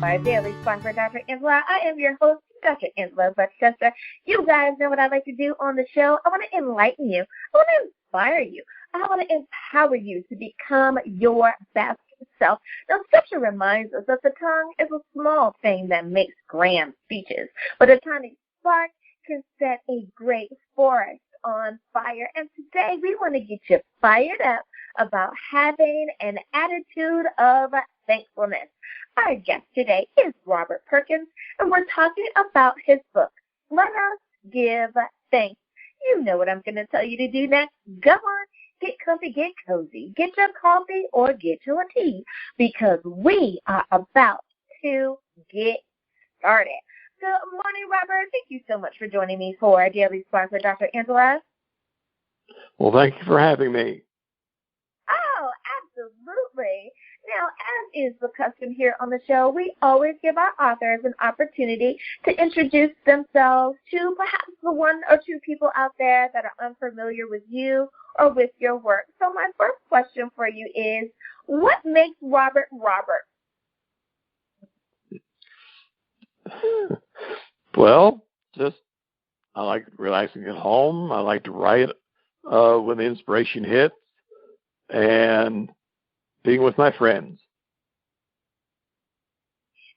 my daily spot for Dr. Angela. I am your host, Dr. Angela Westchester. You guys know what I like to do on the show. I want to enlighten you. I want to inspire you. I want to empower you to become your best self. Now, Scripture reminds us that the tongue is a small thing that makes grand speeches, but a tiny spark can set a great forest on fire. And today we want to get you fired up about having an attitude of thankfulness. Our guest today is Robert Perkins, and we're talking about his book, Let Us Give Thanks. You know what I'm going to tell you to do next. Go on, get comfy, get cozy, get your coffee or get your tea, because we are about to get started. Good morning, Robert. Thank you so much for joining me for our Daily Spark with Dr. Angela. Well, thank you for having me. Oh, absolutely. Now, as is the custom here on the show, we always give our authors an opportunity to introduce themselves to perhaps the one or two people out there that are unfamiliar with you or with your work. So my first question for you is, what makes Robert Robert? Well, I like relaxing at home. I like to write when the inspiration hits, and being with my friends.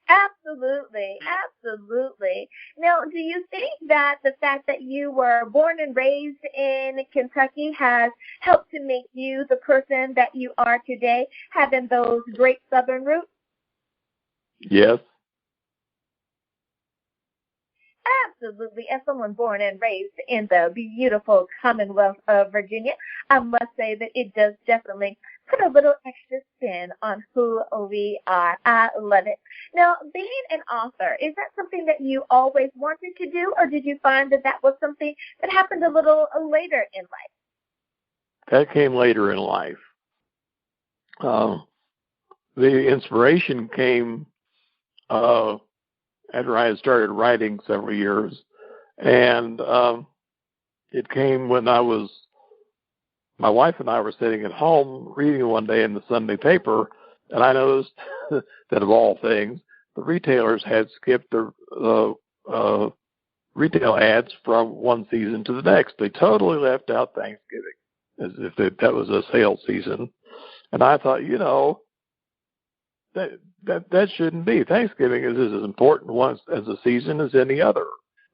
Absolutely, absolutely. Now, do you think that the fact that you were born and raised in Kentucky has helped to make you the person that you are today, having those great Southern roots? Yes. Absolutely. As someone born and raised in the beautiful Commonwealth of Virginia, I must say that it does definitely put a little extra spin on who we are. I love it. Now, being an author, is that something that you always wanted to do, or did you find that that was something that happened a little later in life? That came later in life. The inspiration came after I had started writing several years, and it came when my wife and I were sitting at home reading one day in the Sunday paper, and I noticed that of all things, the retailers had skipped the retail ads from one season to the next. They totally left out Thanksgiving as if that was a sales season. And I thought, that shouldn't be. Thanksgiving is as important once as a season as any other.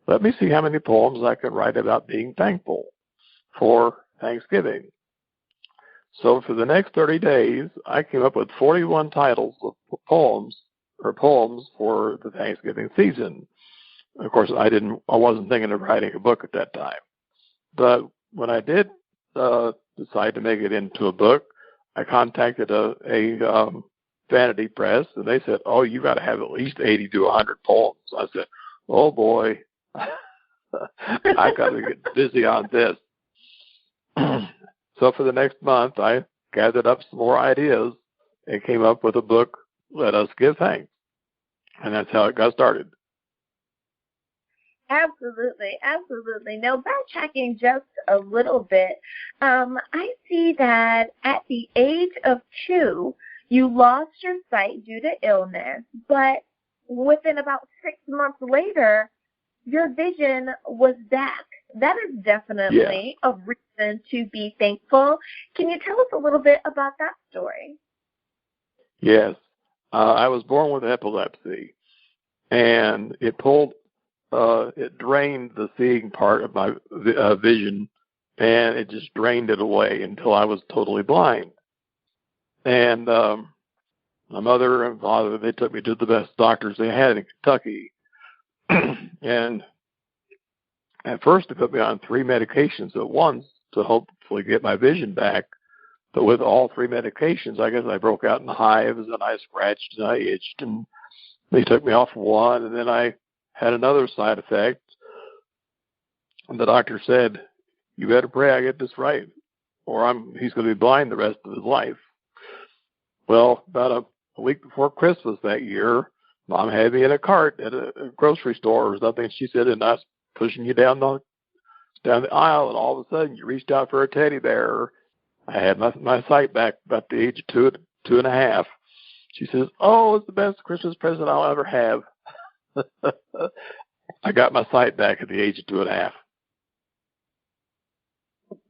Let me see how many poems I can write about being thankful for Thanksgiving. So for the next 30 days, I came up with 41 titles of poems for the Thanksgiving season. Of course, I wasn't thinking of writing a book at that time. But when I did decide to make it into a book, I contacted a vanity press, and they said, "Oh, you got to have at least 80 to 100 poems." I said, "Oh boy, I got to get busy on this." So for the next month, I gathered up some more ideas and came up with a book, Let Us Give Thanks, and that's how it got started. Absolutely, absolutely. Now, backtracking just a little bit, I see that at the age of 2, you lost your sight due to illness, but within about 6 months later, your vision was back. That is definitely a reason to be thankful. Can you tell us a little bit about that story? Yes. I was born with epilepsy, and it drained the seeing part of my vision, and it just drained it away until I was totally blind. And my mother and father, they took me to the best doctors they had in Kentucky. And at first, they put me on 3 medications at once to hopefully get my vision back. But with all 3 medications, I guess I broke out in hives, and I scratched and I itched, and they took me off one, and then I had another side effect. And the doctor said, "You better pray I get this right, or he's going to be blind the rest of his life." Well, about a week before Christmas that year, Mom had me in a cart at a grocery store or something. She said, "And I was pushing you down the aisle, and all of a sudden you reached out for a teddy bear." I had my sight back about the age of two and a half. She says, "Oh, it's the best Christmas present I'll ever have." I got my sight back at the age of 2.5.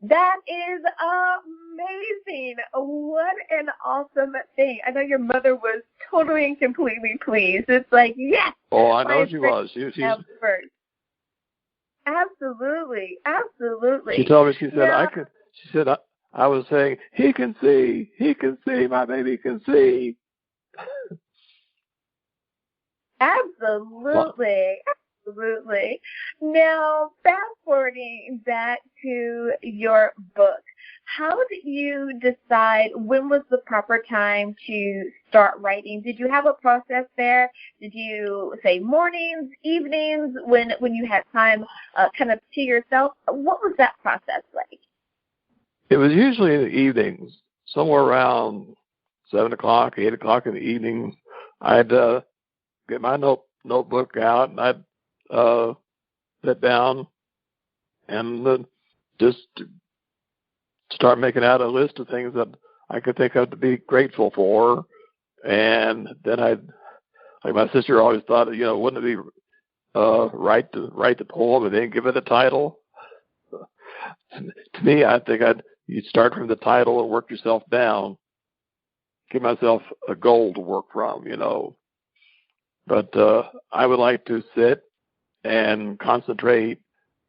That is amazing. What an awesome thing. I know your mother was totally and completely pleased. It's like, yes. Oh, I know she was. She's first. Absolutely. Absolutely. She told me, she said, I was saying, he can see, my baby can see. Absolutely. Absolutely. Now, fast forwarding back to your book, how did you decide when was the proper time to start writing? Did you have a process there? Did you say mornings, evenings, when you had time kind of to yourself? What was that process like? It was usually in the evenings, somewhere around 7 o'clock, 8 o'clock in the evenings. I'd get my notebook out, and I'd sit down and just start making out a list of things that I could think of to be grateful for. And then like my sister always thought, wouldn't it be right to write the poem and then give it a title? To me, I think you'd start from the title and work yourself down. Give myself a goal to work from, But I would like to sit and concentrate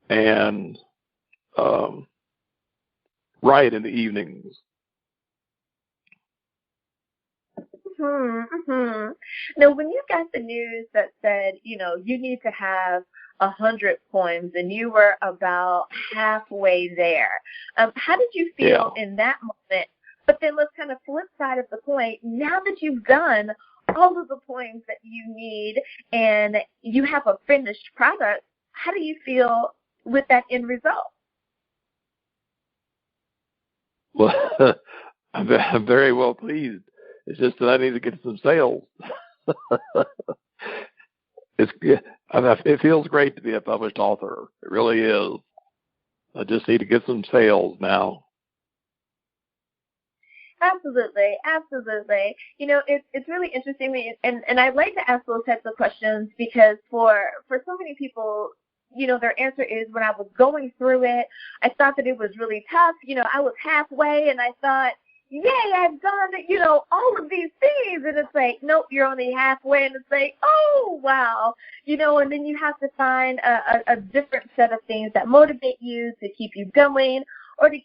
and write in the evenings. Mm-hmm. Now, when you got the news that said, you need to have 100 poems, and you were about halfway there, how did you feel in that moment? But then let's kind of flip side of the coin. Now that you've done all of the poems that you need and you have a finished product, how do you feel with that end result? Well, I'm very well pleased. It's just that I need to get some sales. It feels great to be a published author. It really is. I just need to get some sales now. Absolutely, absolutely. It's really interesting, and I'd like to ask those types of questions because for so many people, their answer is, when I was going through it, I thought that it was really tough. I was halfway, and I thought, yay, I've done, all of these things. And it's like, nope, you're only halfway. And it's like, oh, wow. And then you have to find a different set of things that motivate you to keep you going or to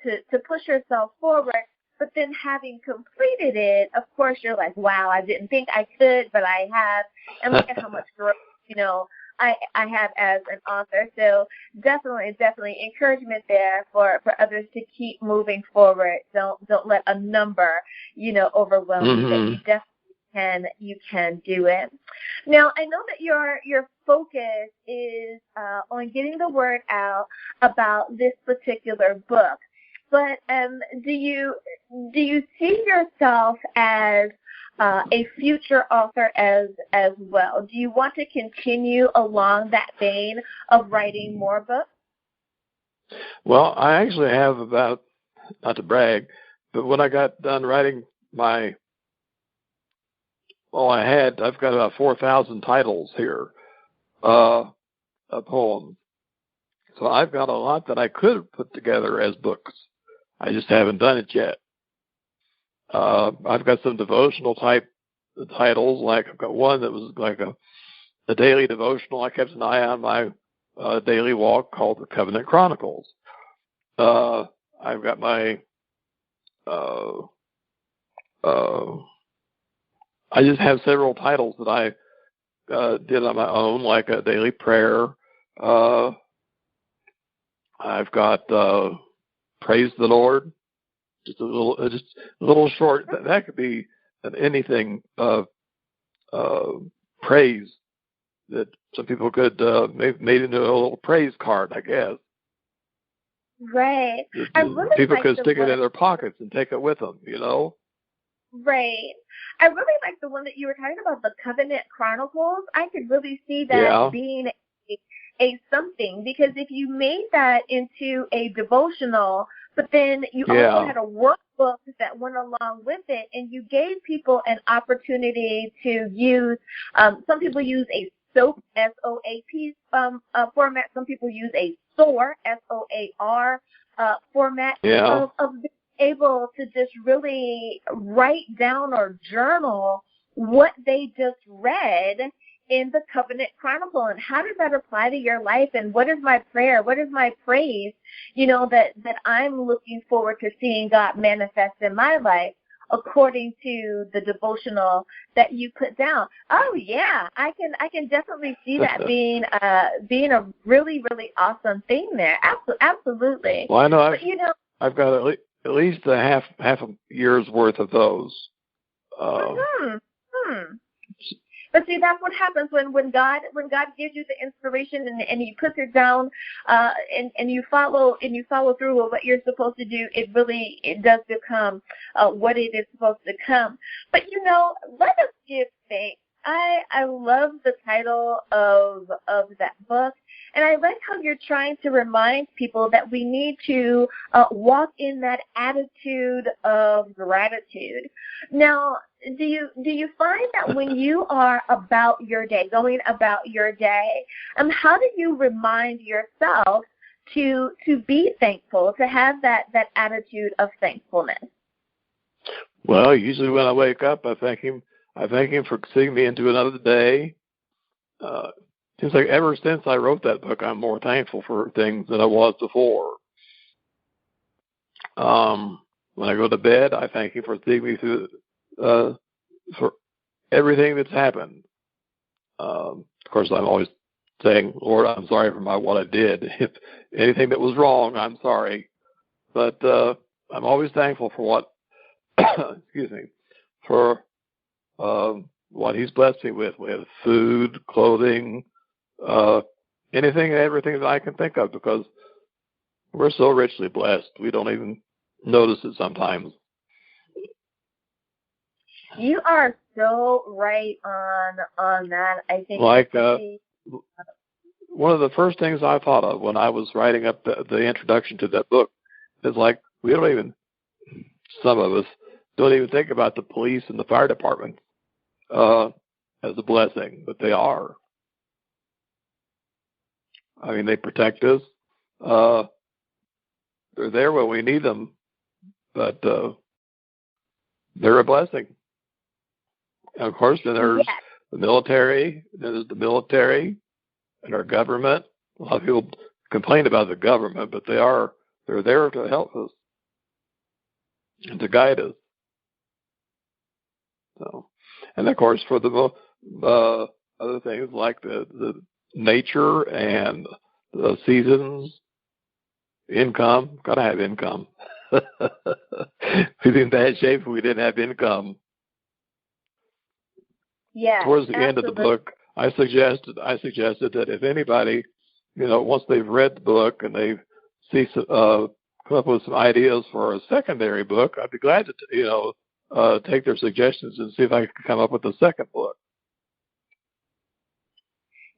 to push yourself forward. But then having completed it, of course, you're like, wow, I didn't think I could, but I have. And look at how much growth, I have as an author. So definitely encouragement there for others to keep moving forward. Don't let a number, overwhelm you. That you definitely you can do it. Now, I know that your focus is on getting the word out about this particular book. But do you see yourself as a future author as well? Do you want to continue along that vein of writing more books? Well, I actually have about, not to brag, but when I got done writing I've got about 4,000 titles here of poems. So I've got a lot that I could put together as books. I just haven't done it yet. I've got some devotional type titles, like I've got one that was like a daily devotional. I kept an eye on my daily walk called the Covenant Chronicles. I've got my I just have several titles that I did on my own, like a daily prayer. I've got Praise the Lord, just a little short. That could be anything praise that some people could made into a little praise card, I guess. Right. People could stick it in their pockets and take it with them, Right. I really like the one that you were talking about, the Covenant Chronicles. I could really see that being a something, because if you made that into a devotional but then you also had a workbook that went along with it, and you gave people an opportunity to use, some people use a SOAP, S-O-A-P format. Some people use a SOAR, S-O-A-R format of being able to just really write down or journal what they just read in the Covenant Chronicle, and how does that apply to your life, and what is my prayer, what is my praise, that I'm looking forward to seeing God manifest in my life according to the devotional that you put down. Oh yeah, I can definitely see that being a really, really awesome thing there. Absolutely. Well, I know I've got at least a half a year's worth of those. But see, that's what happens when God gives you the inspiration and He puts it down, and you follow through with what you're supposed to do. It does become what it is supposed to come. But let us give thanks. I love the title of that book. And I like how you're trying to remind people that we need to walk in that attitude of gratitude. Now, do you find that when you are going about your day, how do you remind yourself to be thankful, to have that attitude of thankfulness? Well, usually when I wake up, I thank him for seeing me into another day. Seems like ever since I wrote that book, I'm more thankful for things than I was before. When I go to bed, I thank him for seeing me through for everything that's happened. Of course, I'm always saying, Lord, I'm sorry for what I did. If anything that was wrong, I'm sorry. But I'm always thankful for what, excuse me, for what He's blessed me with food, clothing, anything and everything that I can think of, because we're so richly blessed. We don't even notice it sometimes. You are so right on that. I think one of the first things I thought of when I was writing up the introduction to that book is some of us don't even think about the police and the fire department as a blessing, but they are. I mean, they protect us. They're there when we need them, but they're a blessing. And of course, then there's the military. There's the military and our government. A lot of people complain about the government, but they're there to help us and to guide us. So, and of course, for the other things like the nature and the seasons, income. Gotta have income. We'd be in bad shape if we didn't have income. Yeah. Towards the end of the book, I suggested that if anybody, once they've read the book and they come up with some ideas for a secondary book, I'd be glad to, take their suggestions and see if I can come up with a second book.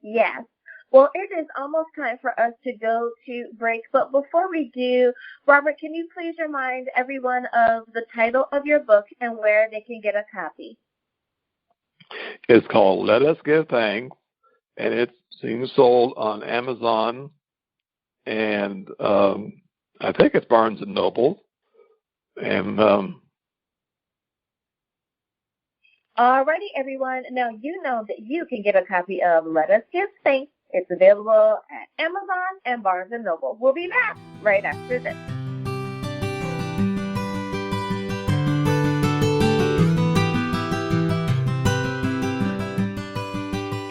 Yes. Well, it is almost time for us to go to break. But before we do, Robert, can you please remind everyone of the title of your book and where they can get a copy? It's called Let Us Give Thanks, and it's being sold on Amazon, and I think it's Barnes & Noble. And alrighty, everyone. Now you know that you can get a copy of Let Us Give Thanks. It's available at Amazon and Barnes & Noble. We'll be back right after this.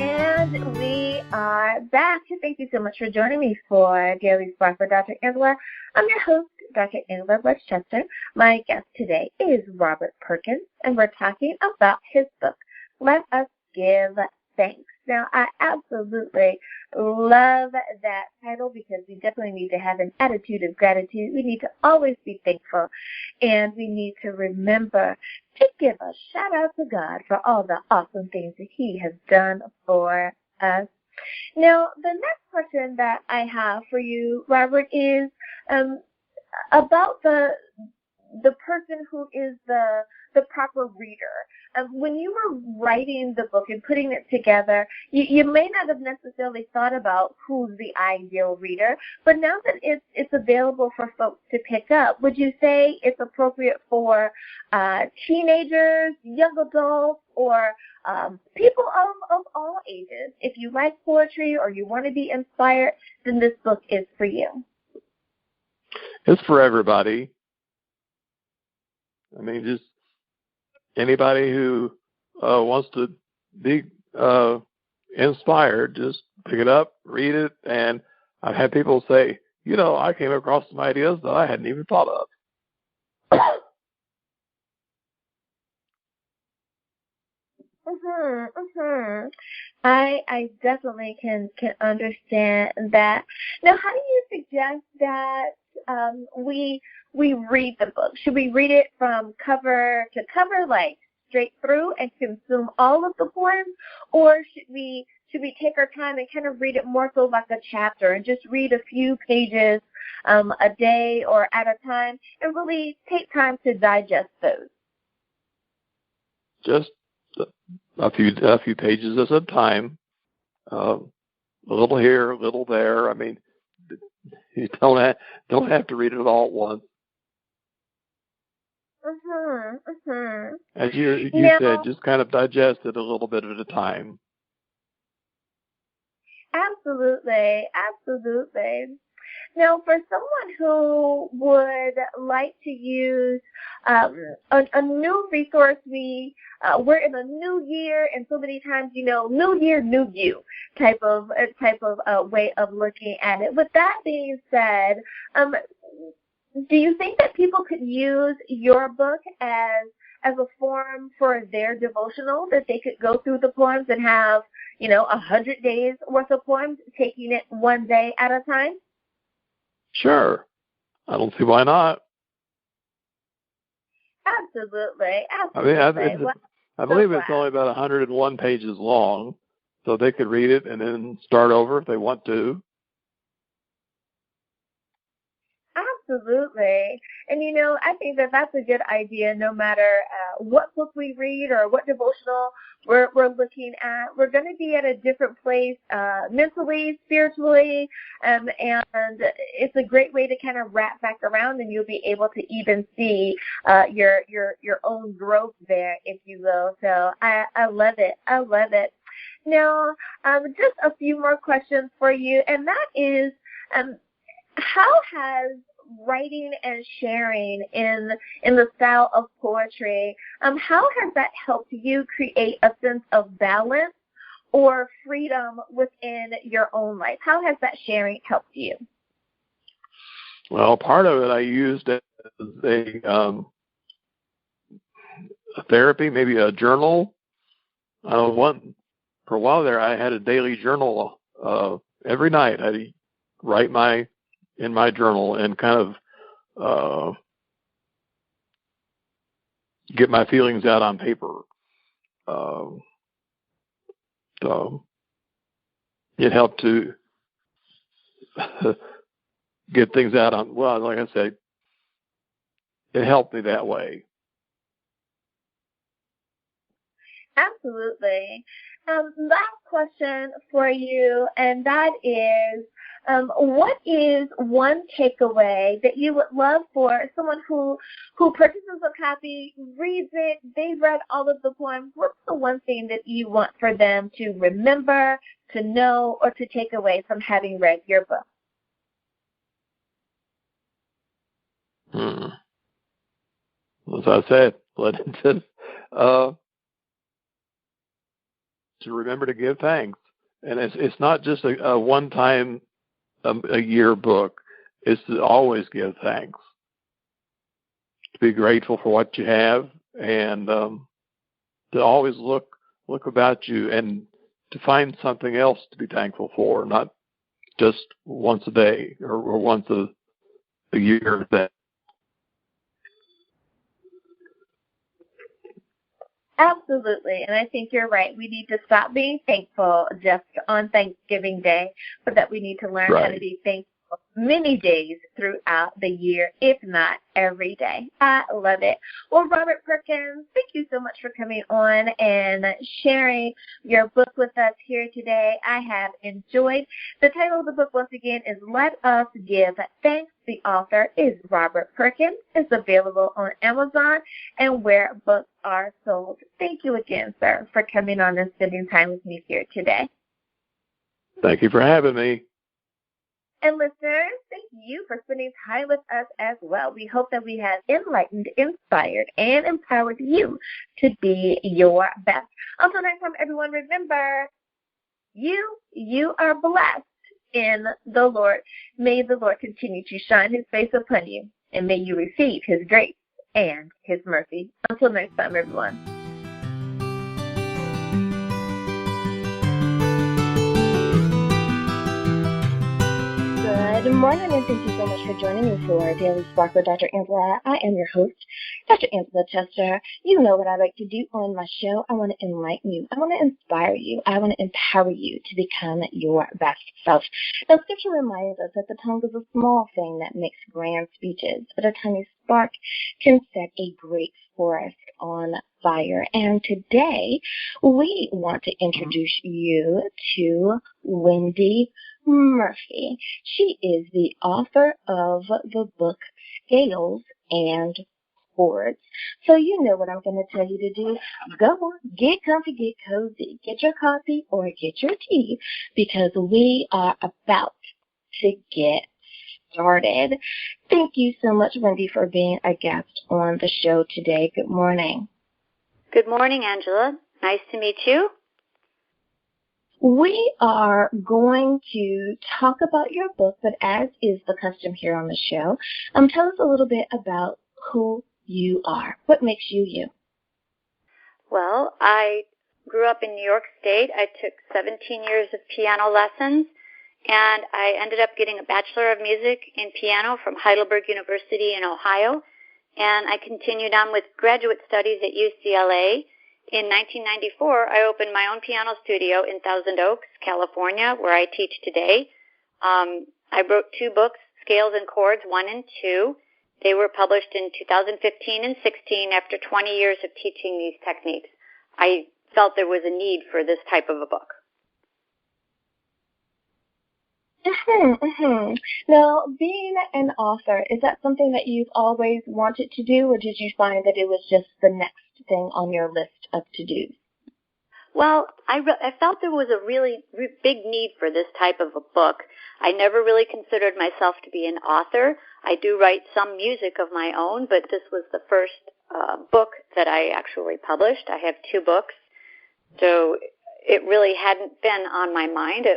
And we are back. Thank you so much for joining me for Daily Spark with Dr. Angela. I'm your host, Dr. Angela Westchester. My guest today is Robert Perkins, and we're talking about his book, Let Us Give Thanks. Now, I absolutely love that title because we definitely need to have an attitude of gratitude. We need to always be thankful, and we need to remember to give a shout out to God for all the awesome things that He has done for us. Now, the next question that I have for you, Robert, is about the person who is the proper reader. When you were writing the book and putting it together, you may not have necessarily thought about who's the ideal reader, but now that it's available for folks to pick up, would you say it's appropriate for teenagers, young adults, or people of all ages? If you like poetry or you want to be inspired, then this book is for you. It's for everybody. I mean, just anybody who wants to be inspired, just pick it up, read it. And I've had people say, I came across some ideas that I hadn't even thought of. I definitely can understand that. Now, how do you suggest that we read the book? Should we read it from cover to cover, like straight through, and consume all of the poems, or should we take our time and kind of read it more so like a chapter and just read a few pages a day or at a time, and really take time to digest those? Just a few pages at a time, a little here, a little there. I mean, you don't have to read it all at once. As you said, just kind of digest it a little bit at a time. Absolutely. Now, for someone who would like to use a new resource, we're in a new year, and so many times, new year, new you type of way of looking at it. With that being said, do you think that people could use your book as a form for their devotional, that they could go through the poems and have 100 days worth of poems, taking it one day at a time? Sure. I don't see why not. Absolutely. I mean, I believe it's only about 101 pages long, so they could read it and then start over if they want to. Absolutely. And, I think that that's a good idea no matter what book we read or what devotional we're looking at. We're going to be at a different place mentally, spiritually, and it's a great way to kind of wrap back around, and you'll be able to even see your own growth there, if you will. So I love it. Now, just a few more questions for you, and that is, how has writing and sharing in the style of poetry, how has that helped you create a sense of balance or freedom within your own life? How has that sharing helped you? Well, part of it I used as a therapy, maybe a journal. For a while there, I had a daily journal. Every night I'd write in my journal and kind of get my feelings out on paper. So it helped to get things out like I said, it helped me that way. Absolutely. Last question for you, and that is, what is one takeaway that you would love for someone who purchases a copy, reads it, they've read all of the poems? What's the one thing that you want for them to remember, to know, or to take away from having read your book? As I said, to remember to give thanks. And it's not just a one-time a year book. It's to always give thanks. To be grateful for what you have, and to always look about you and to find something else to be thankful for, not just once a day or once a year. Absolutely, and I think you're right. We need to stop being thankful just on Thanksgiving Day, but that we need to learn how to be thankful many days throughout the year, if not every day. I love it. Well, Robert Perkins, thank you so much for coming on and sharing your book with us here today. I have enjoyed. The title of the book, once again, is Let Us Give Thanks. The author is Robert Perkins. It's available on Amazon and where books are sold. Thank you again, sir, for coming on and spending time with me here today. Thank you for having me. And listeners, thank you for spending time with us as well. We hope that we have enlightened, inspired, and empowered you to be your best. Until next time, everyone, remember, you are blessed in the Lord. May the Lord continue to shine his face upon you, and may you receive his grace and his mercy. Until next time, everyone. Good morning, and thank you so much for joining me for Daily Spark with Dr. Angela. I am your host, Dr. Angela Chester. You know what I like to do on my show. I want to enlighten you. I want to inspire you. I want to empower you to become your best self. Now, Scripture reminds us that the tongue is a small thing that makes grand speeches, but a tiny spark can set a great forest on fire. And today, we want to introduce you to Wendy Murphy. She is the author of the book Scales and Chords. So you know what I'm going to tell you to do. Go on, get comfy, get cozy, get your coffee or get your tea, because we are about to get started. Thank you so much, Wendy, for being a guest on the show today. Good morning. Good morning, Angela. Nice to meet you. We are going to talk about your book, but as is the custom here on the show, tell us a little bit about who you are. What makes you you? Well, I grew up in New York State. I took 17 years of piano lessons, and I ended up getting a Bachelor of Music in Piano from Heidelberg University in Ohio, and I continued on with graduate studies at UCLA. In 1994, I opened my own piano studio in Thousand Oaks, California, where I teach today. I wrote 2 books, Scales and Chords 1 and 2. They were published in 2015 and 16 after 20 years of teaching these techniques. I felt there was a need for this type of a book. Now, being an author, is that something that you've always wanted to do, or did you find that it was just the next thing on your list of to-dos? Well, I felt there was a really big need for this type of a book. I never really considered myself to be an author. I do write some music of my own, but this was the first book that I actually published. I have 2 books, so it really hadn't been on my mind.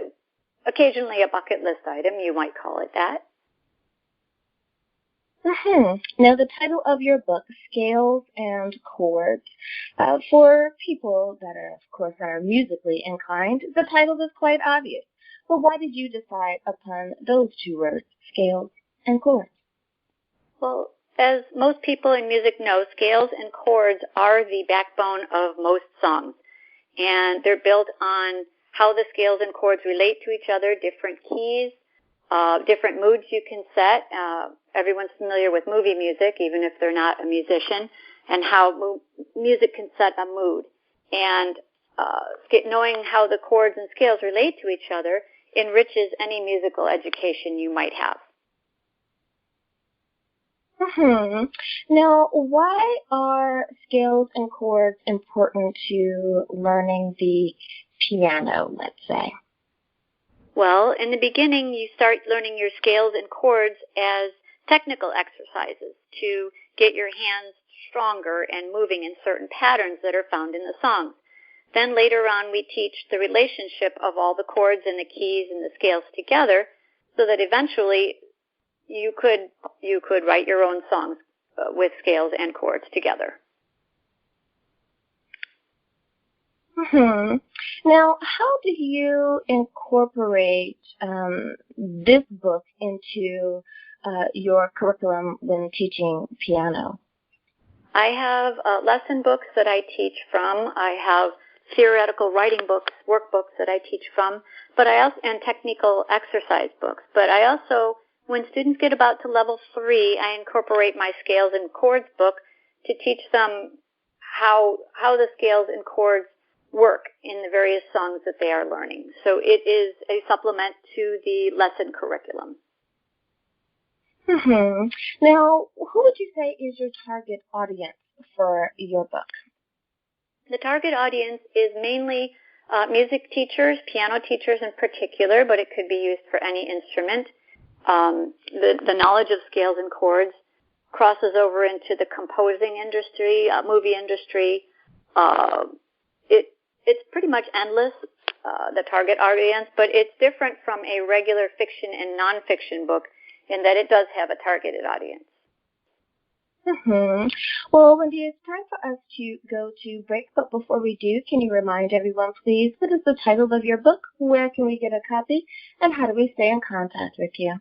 Occasionally a bucket list item, you might call it that. Now, the title of your book, Scales and Chords, for people that are, of course, that are musically inclined, the title is quite obvious. But why did you decide upon those 2 words, scales and chords? Well, as most people in music know, scales and chords are the backbone of most songs, and they're built on how the scales and chords relate to each other, different keys, different moods you can set. Everyone's familiar with movie music, even if they're not a musician, and how music can set a mood. And knowing how the chords and scales relate to each other enriches any musical education you might have. Now, why are scales and chords important to learning the piano, let's say? Well, in the beginning, you start learning your scales and chords as technical exercises to get your hands stronger and moving in certain patterns that are found in the songs. Then later on, we teach the relationship of all the chords and the keys and the scales together, so that eventually you could write your own songs with scales and chords together. Now, how do you incorporate this book into your curriculum when teaching piano? I have lesson books that I teach from. I have theoretical writing books, workbooks that I teach from, and technical exercise books. But I also, when students get about to level 3, I incorporate my Scales and Chords book to teach them how the scales and chords work in the various songs that they are learning. So it is a supplement to the lesson curriculum. Mm-hmm. Now, who would you say is your target audience for your book? The target audience is mainly music teachers, piano teachers in particular, but it could be used for any instrument. The knowledge of scales and chords crosses over into the composing industry, movie industry. It's pretty much endless, the target audience, but it's different from a regular fiction and nonfiction book in that it does have a targeted audience. Mm-hmm. Well, Wendy, it's time for us to go to break, but before we do, can you remind everyone, please, what is the title of your book, where can we get a copy, and how do we stay in contact with you?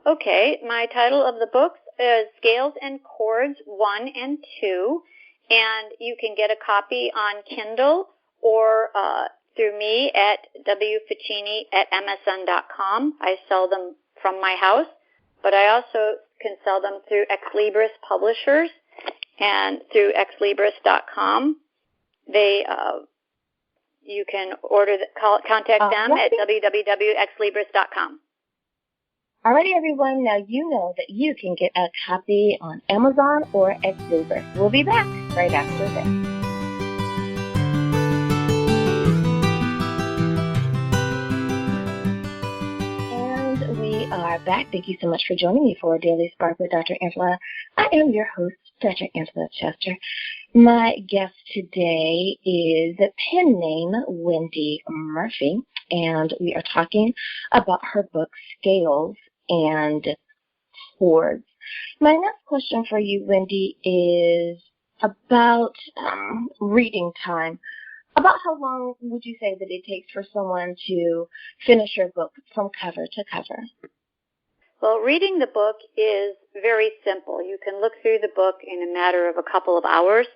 Okay, my title of the book is Scales and Chords 1 and 2, and you can get a copy on Kindle or through me at wficini@msn.com. I sell them from my house, but I also can sell them through Ex Libris Publishers and through exlibris.com. You can contact them at www.exlibris.com. Alrighty, everyone. Now you know that you can get a copy on Amazon or Ex Libris. We'll be back right after this. We are back. Thank you so much for joining me for Daily Spark with Dr. Angela. I am your host, Dr. Angela Chester. My guest today is pen name Wendy Murphy, and we are talking about her book, Scales and Chords. My next question for you, Wendy, is about reading time. About how long would you say that it takes for someone to finish your book from cover to cover? Well, reading the book is very simple. You can look through the book in a matter of a couple of hours,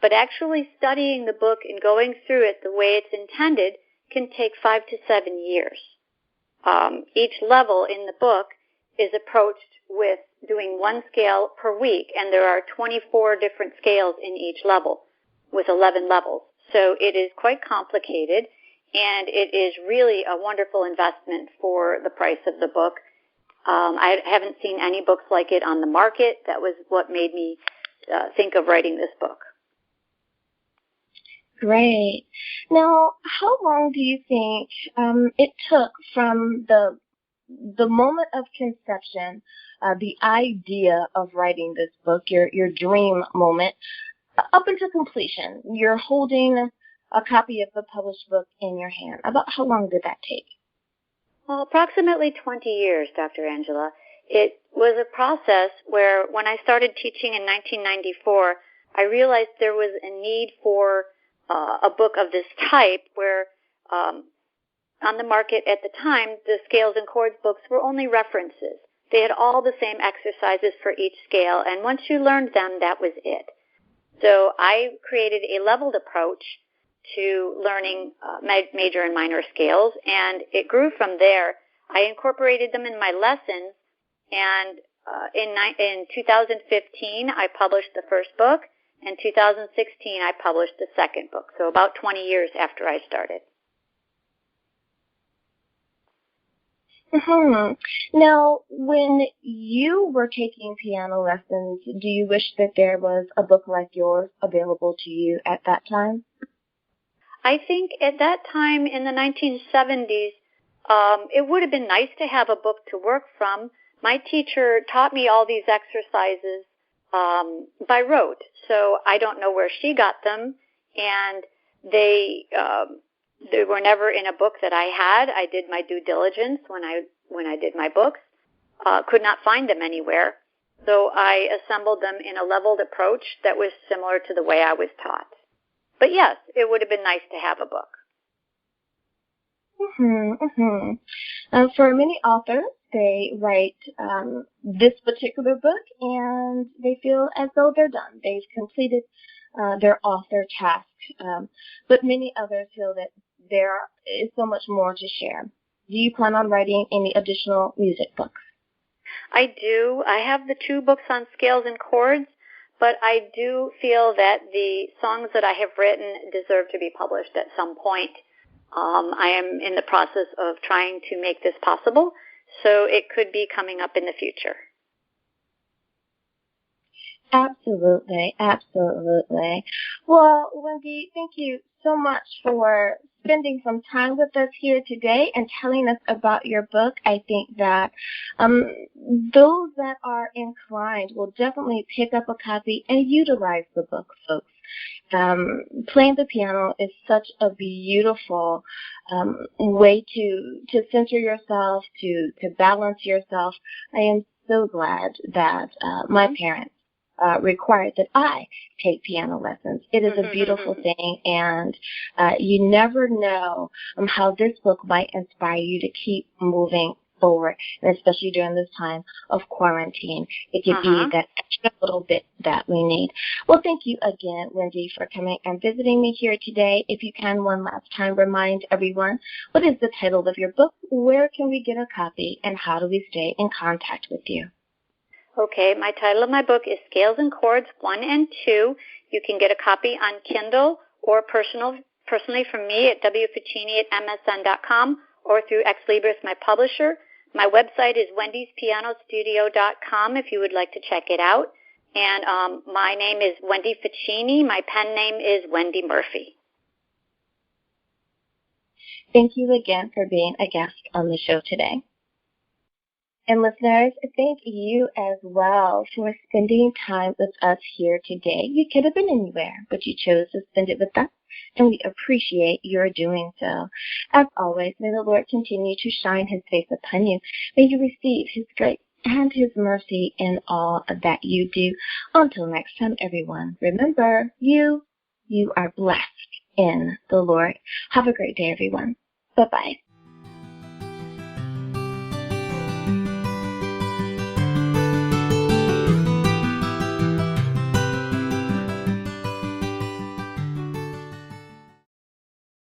but actually studying the book and going through it the way it's intended can take 5 to 7 years. Each level in the book is approached with doing one scale per week, and there are 24 different scales in each level with 11 levels. So it is quite complicated, and it is really a wonderful investment for the price of the book. I haven't seen any books like it on the market. That was what made me think of writing this book. Great. Now, how long do you think it took from the moment of conception, the idea of writing this book, your dream moment, up until completion? You're holding a copy of the published book in your hand. About how long did that take? Well, approximately 20 years, Dr. Angela. It was a process where when I started teaching in 1994, I realized there was a need for a book of this type where on the market at the time, the Scales and Chords books were only references. They had all the same exercises for each scale, and once you learned them, that was it. So I created a leveled approach to learning major and minor scales, and it grew from there. I incorporated them in my lessons, and in 2015, I published the first book. In 2016, I published the second book, so about 20 years after I started. Mm-hmm. Now, when you were taking piano lessons, do you wish that there was a book like yours available to you at that time? I think at that time in the 1970s, it would have been nice to have a book to work from. My teacher taught me all these exercises by rote, so I don't know where she got them, and they were never in a book that I had. I did my due diligence when I did my books, could not find them anywhere, so I assembled them in a leveled approach that was similar to the way I was taught. But yes, it would have been nice to have a book. For many authors, they write this particular book and they feel as though they're done. They've completed they're off their task. But many others feel that there is so much more to share. Do you plan on writing any additional music books? I do. I have the 2 books on scales and chords, but I do feel that the songs that I have written deserve to be published at some point. I am in the process of trying to make this possible, so it could be coming up in the future. Absolutely, absolutely. Well, Wendy, thank you so much for spending some time with us here today and telling us about your book. I think that those that are inclined will definitely pick up a copy and utilize the book, folks. Playing the piano is such a beautiful way to center yourself, to balance yourself. I am so glad that my parents required that I take piano lessons. It is a beautiful thing, and you never know how this book might inspire you to keep moving forward, and especially during this time of quarantine. It could be that extra little bit that we need. Well, thank you again, Wendy, for coming and visiting me here today. If you can, one last time, remind everyone, what is the title of your book, where can we get a copy, and how do we stay in contact with you? Okay, my title of my book is Scales and Chords 1 and 2. You can get a copy on Kindle or personally from me at wficini@msn.com or through Ex Libris, my publisher. My website is wendyspianostudio.com if you would like to check it out. And my name is Wendy Ficini. My pen name is Wendy Murphy. Thank you again for being a guest on the show today. And listeners, thank you as well for spending time with us here today. You could have been anywhere, but you chose to spend it with us, and we appreciate your doing so. As always, may the Lord continue to shine his face upon you. May you receive his grace and his mercy in all that you do. Until next time, everyone, remember, you are blessed in the Lord. Have a great day, everyone. Bye-bye.